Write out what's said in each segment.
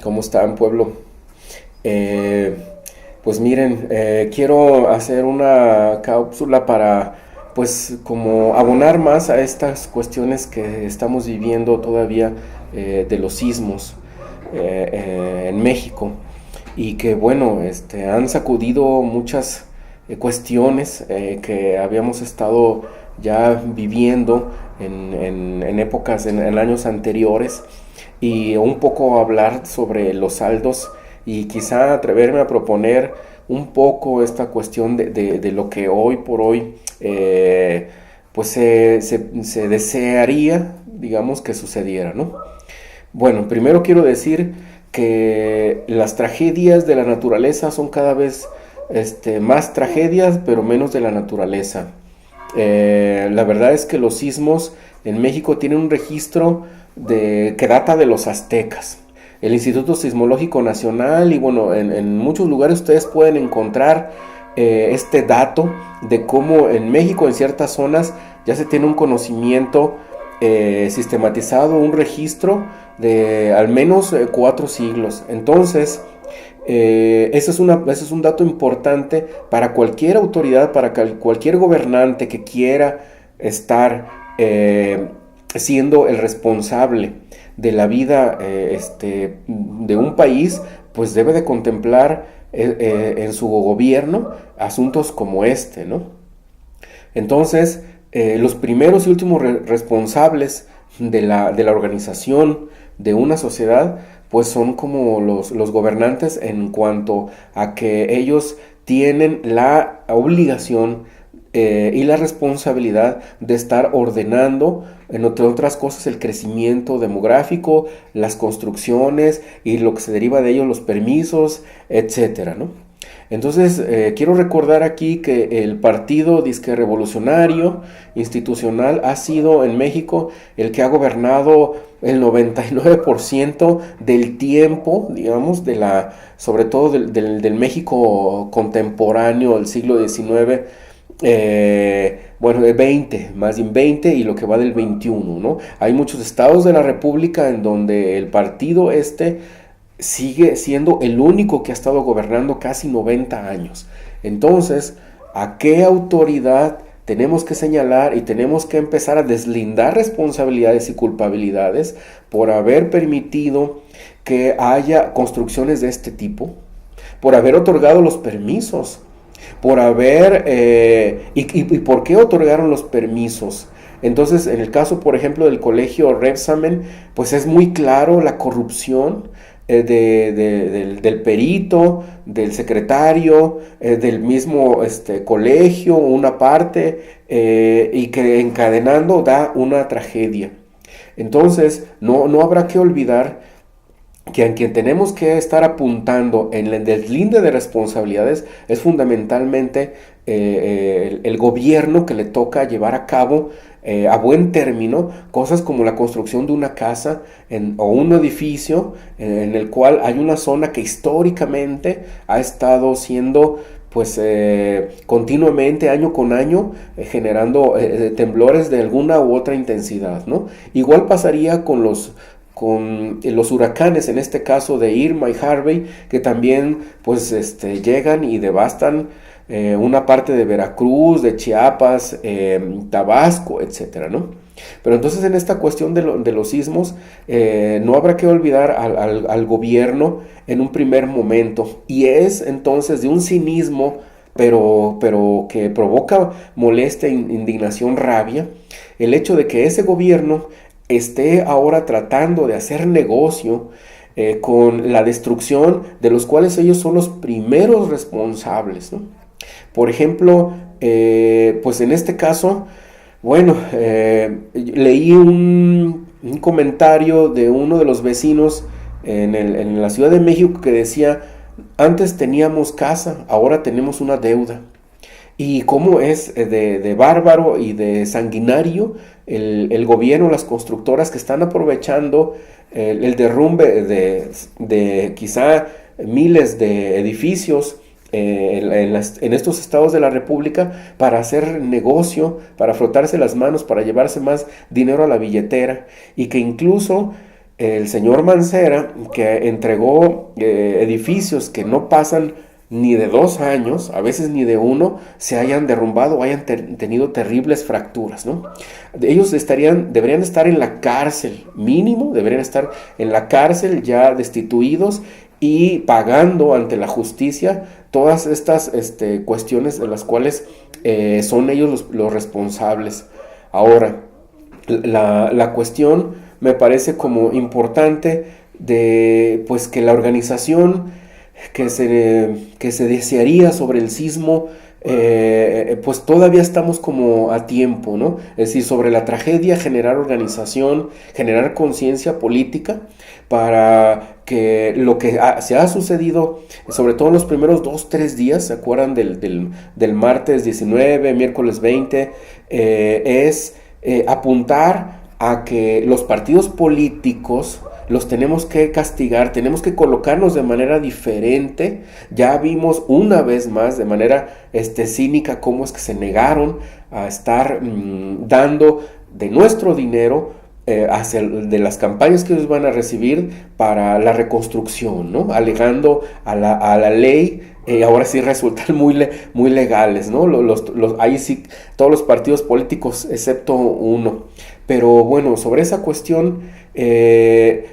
¿Cómo están, pueblo? Eh, pues miren, quiero hacer una cápsula para, pues, como abonar más a estas cuestiones que estamos viviendo todavía de los sismos en México y que, bueno, han sacudido muchas cuestiones que habíamos estado ya viviendo en épocas, en años anteriores y un poco hablar sobre los saldos y quizá atreverme a proponer un poco esta cuestión de lo que hoy por hoy pues se desearía, digamos, que sucediera, ¿no? Bueno, primero quiero decir que las tragedias de la naturaleza son cada vez más tragedias, pero menos de la naturaleza. La verdad es que los sismos en México tienen un registro que data de los aztecas. El Instituto Sismológico Nacional y bueno, en muchos lugares ustedes pueden encontrar este dato de cómo en México en ciertas zonas ya se tiene un conocimiento sistematizado, un registro de al menos 4 siglos. Entonces, ese es un dato importante para cualquier autoridad, para cualquier gobernante que quiera estar siendo el responsable de la vida de un país, pues debe de contemplar en su gobierno asuntos como este, ¿no? Entonces, los primeros y últimos responsables de la organización de una sociedad, pues son como los gobernantes en cuanto a que ellos tienen la obligación y la responsabilidad de estar ordenando, entre otras cosas, el crecimiento demográfico, las construcciones y lo que se deriva de ello, los permisos, etcétera, ¿no? Entonces, quiero recordar aquí que el partido disque revolucionario institucional ha sido en México el que ha gobernado el 99% del tiempo, digamos, sobre todo del México contemporáneo del siglo XIX, bueno, de 20, más bien 20 y lo que va del 21, ¿no? Hay muchos estados de la República en donde el partido sigue siendo el único que ha estado gobernando casi 90 años. Entonces, ¿a qué autoridad tenemos que señalar y tenemos que empezar a deslindar responsabilidades y culpabilidades por haber permitido que haya construcciones de este tipo? Por haber otorgado los permisos, por haber... ¿Y por qué otorgaron los permisos? Entonces, en el caso, por ejemplo, del colegio Rebsamen, pues es muy claro la corrupción del perito, del secretario, del mismo colegio, una parte, y que encadenando da una tragedia. Entonces, no habrá que olvidar que a quien tenemos que estar apuntando en el deslinde de responsabilidades es fundamentalmente el gobierno, que le toca llevar a cabo a buen término cosas como la construcción de una casa o un edificio en el cual hay una zona que históricamente ha estado siendo pues continuamente, año con año, generando temblores de alguna u otra intensidad, ¿no? Igual pasaría con los huracanes, en este caso de Irma y Harvey, que también pues llegan y devastan una parte de Veracruz, de Chiapas, Tabasco, etcétera, ¿no? Pero entonces en esta cuestión de los sismos no habrá que olvidar al gobierno en un primer momento, y es entonces de un cinismo pero que provoca molestia, indignación, rabia, el hecho de que ese gobierno esté ahora tratando de hacer negocio con la destrucción de los cuales ellos son los primeros responsables, ¿no? Por ejemplo, pues en este caso, bueno, leí un comentario de uno de los vecinos en la Ciudad de México que decía: antes teníamos casa, ahora tenemos una deuda. Y cómo es de bárbaro y de sanguinario el gobierno, las constructoras que están aprovechando el derrumbe de quizá miles de edificios en estos estados de la República para hacer negocio, para frotarse las manos, para llevarse más dinero a la billetera, y que incluso el señor Mancera, que entregó edificios que no pasan ni de 2 años, a veces ni de uno, se hayan derrumbado o hayan tenido terribles fracturas, ¿no? Ellos deberían estar en la cárcel, mínimo, deberían estar en la cárcel ya destituidos y pagando ante la justicia todas estas cuestiones de las cuales son ellos los responsables. Ahora, la cuestión me parece como importante de pues que la organización que se desearía sobre el sismo, pues todavía estamos como a tiempo, ¿no? Es decir, sobre la tragedia, generar organización, generar conciencia política para que lo que se ha sucedido, sobre todo en los primeros 2-3 días, ¿se acuerdan del martes 19, miércoles 20? Es apuntar a que los partidos políticos los tenemos que castigar, tenemos que colocarnos de manera diferente. Ya vimos una vez más de manera cínica cómo es que se negaron a estar dando de nuestro dinero de las campañas que ellos van a recibir para la reconstrucción, ¿no? Alegando a la ley. Ahora sí resultan muy legales, ¿no? Ahí sí, todos los partidos políticos excepto uno. Pero bueno, sobre esa cuestión, qué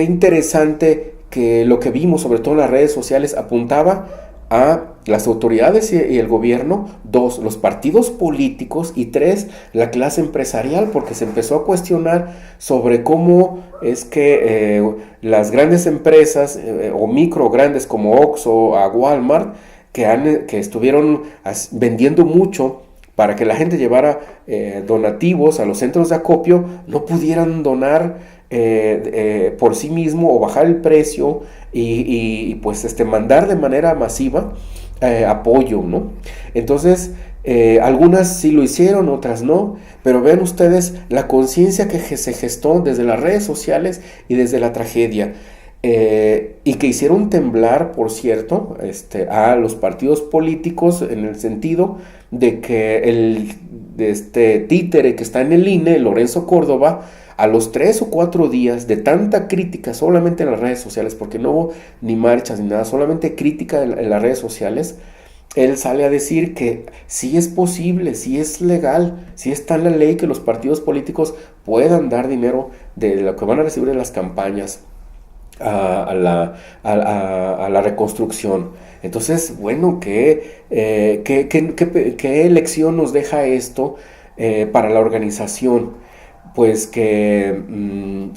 interesante que lo que vimos, sobre todo en las redes sociales, apuntaba a las autoridades y el gobierno, 2, los partidos políticos, y 3, la clase empresarial, porque se empezó a cuestionar sobre cómo es que las grandes empresas o micro grandes como Oxxo, a Walmart, que estuvieron vendiendo mucho para que la gente llevara donativos a los centros de acopio, no pudieran donar por sí mismo o bajar el precio y pues mandar de manera masiva apoyo, ¿no? Entonces, algunas sí lo hicieron, otras no, pero vean ustedes la conciencia que se gestó desde las redes sociales y desde la tragedia. Y que hicieron temblar, por cierto, a los partidos políticos, en el sentido de que el títere que está en el INE, Lorenzo Córdoba, a los 3 o 4 días de tanta crítica solamente en las redes sociales, porque no hubo ni marchas ni nada, solamente crítica en las redes sociales, él sale a decir que sí es posible, sí es legal, sí está en la ley que los partidos políticos puedan dar dinero de lo que van a recibir de las campañas a la reconstrucción. Entonces, bueno, ¿qué lección nos deja esto para la organización? Pues que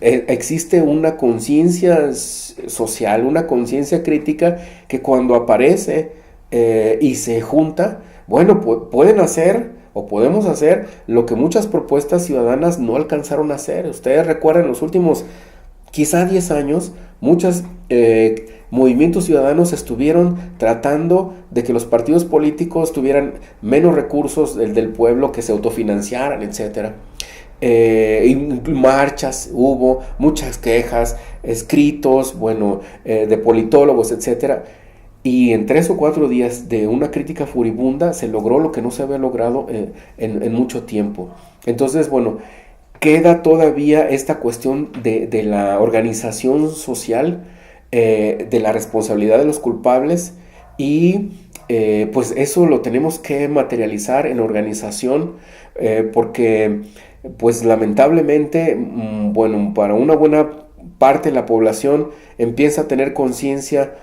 existe una conciencia social, una conciencia crítica que cuando aparece y se junta, bueno, pueden hacer o podemos hacer lo que muchas propuestas ciudadanas no alcanzaron a hacer. Ustedes recuerdan los últimos quizá 10 años, muchos movimientos ciudadanos estuvieron tratando de que los partidos políticos tuvieran menos recursos del pueblo, que se autofinanciaran, etc. Y marchas, hubo muchas quejas, escritos, bueno, de politólogos, etc. Y en 3 o 4 días de una crítica furibunda se logró lo que no se había logrado en mucho tiempo. Entonces, bueno, queda todavía esta cuestión de la organización social, de la responsabilidad de los culpables, y pues eso lo tenemos que materializar en organización, porque pues lamentablemente, bueno, para una buena parte de la población empieza a tener conciencia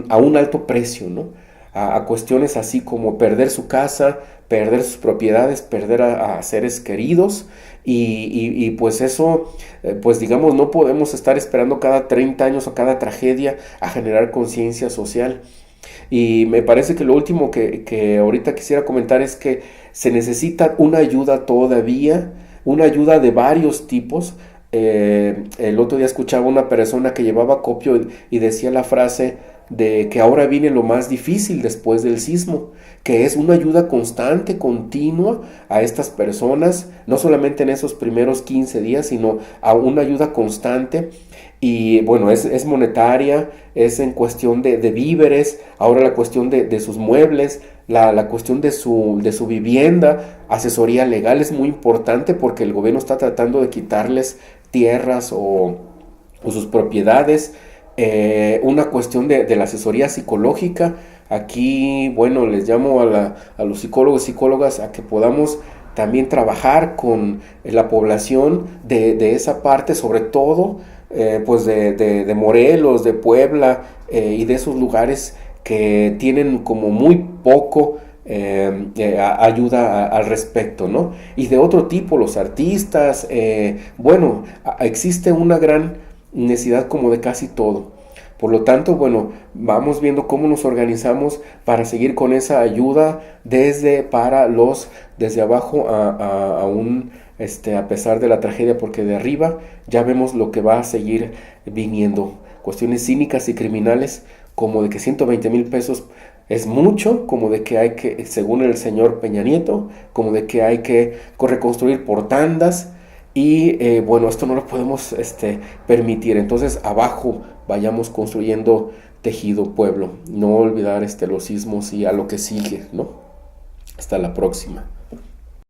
a un alto precio, ¿no? A cuestiones así como perder su casa, perder sus propiedades, perder a seres queridos, y pues eso, pues digamos, no podemos estar esperando cada 30 años o cada tragedia a generar conciencia social. Y me parece que lo último que ahorita quisiera comentar es que se necesita una ayuda todavía, una ayuda de varios tipos. El otro día escuchaba una persona que llevaba acopio y decía la frase de que ahora viene lo más difícil después del sismo, que es una ayuda constante, continua a estas personas, no solamente en esos primeros 15 días, sino a una ayuda constante. Y bueno, es monetaria, es en cuestión de víveres, ahora la cuestión de sus muebles, la cuestión de su vivienda, asesoría legal es muy importante porque el gobierno está tratando de quitarles tierras o sus propiedades. Una cuestión de la asesoría psicológica. Aquí, bueno, les llamo a los psicólogos y psicólogas a que podamos también trabajar con la población de esa parte, sobre todo pues de Morelos, de Puebla y de esos lugares que tienen como muy poco ayuda al respecto, ¿no? Y de otro tipo, los artistas, bueno, existe una gran necesidad como de casi todo. Por lo tanto, bueno, vamos viendo cómo nos organizamos para seguir con esa ayuda desde abajo a pesar de la tragedia, porque de arriba ya vemos lo que va a seguir viniendo. Cuestiones cínicas y criminales, como de que 120,000 pesos es mucho, como de que hay que, según el señor Peña Nieto, como de que hay que reconstruir por tandas. Y bueno, esto no lo podemos permitir. Entonces, abajo vayamos construyendo tejido pueblo. No olvidar los sismos y a lo que sigue, ¿no? Hasta la próxima.